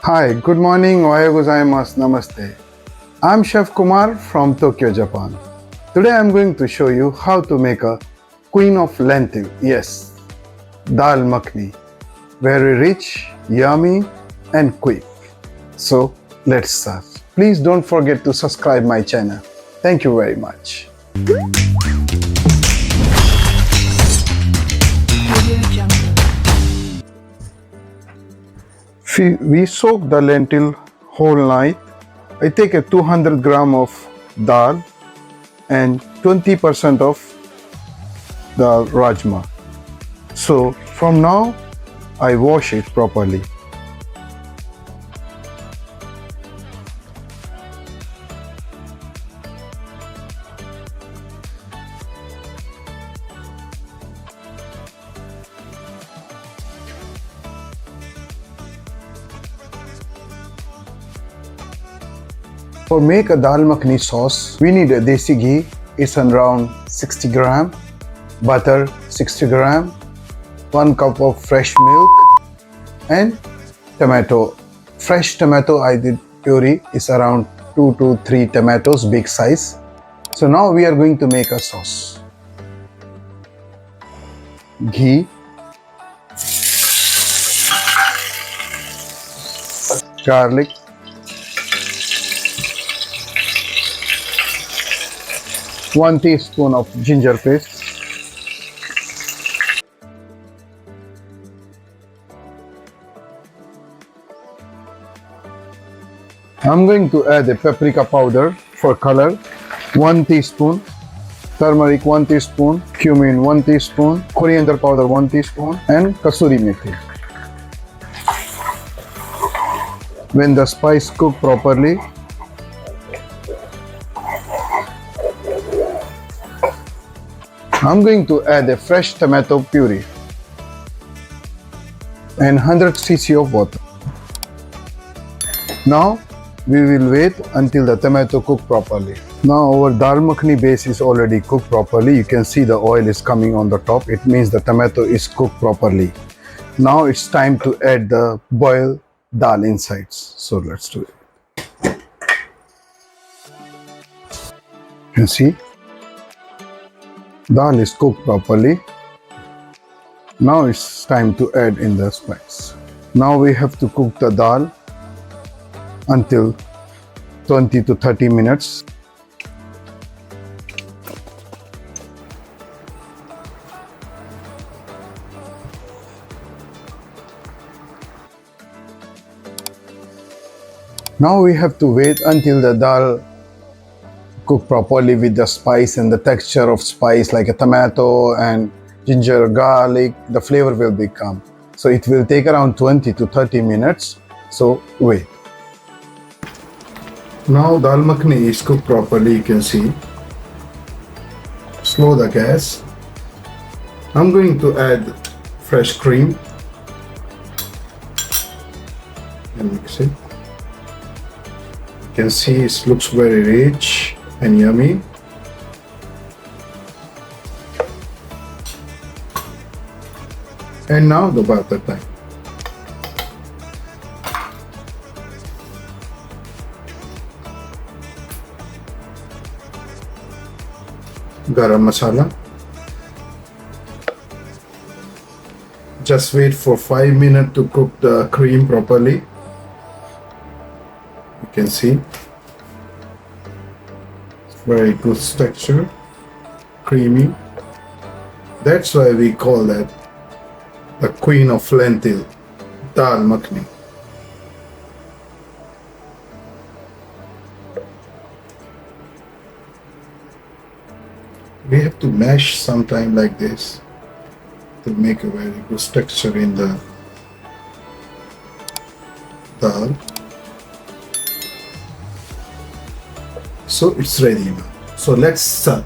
Hi, good morning, ohayo gozaimasu, namaste. I'm Chef Kumar from Tokyo, Japan. Today I'm going to show you how to make a queen of lentil, yes, Dal Makhani. Very rich, yummy and quick. So let's start. Please don't forget to subscribe my channel. Thank you very much. We soak the lentil whole night. I take a 200 gram of dal and 20% of the rajma. So from now I wash it properly. For make a Dal Makhani sauce, we need a desi ghee, it's around 60 gram, butter 60 gram, 1 cup of fresh milk and tomato. Fresh tomato I did puree is around 2 to 3 tomatoes, big size. So now we are going to make a sauce. Ghee, garlic, one teaspoon of ginger paste, I'm going to add a paprika powder for color, 1 teaspoon, turmeric 1 teaspoon, cumin 1 teaspoon, coriander powder 1 teaspoon and kasuri methi. When the spice cook properly, I'm going to add a fresh tomato puree and 100 cc of water. Now we will wait until the tomato cook properly. Now our Dal Makhani base is already cooked properly. You can see the oil is coming on the top. It means the tomato is cooked properly. Now it's time to add the boiled dal insides. So let's do it. You can see dal is cooked properly. Now it's time to add in the spice. Now we have to cook the dal until 20 to 30 minutes. Now we have to wait until the dal cook properly with the spice and the texture of spice like a tomato and ginger, garlic, the flavor will become. So it will take around 20 to 30 minutes. So wait. Now Dal Makhani is cooked properly, you can see. Slow the gas. I'm going to add fresh cream and mix it. You can see it looks very rich and yummy. And now the butter time. Garam masala. Just wait for 5 minutes to cook the cream properly. You can see very good texture, creamy. That's why we call that the queen of lentil, Dal Makhani. We have to mash sometime like this to make a very good texture in the dal. So it's ready now. So let's serve.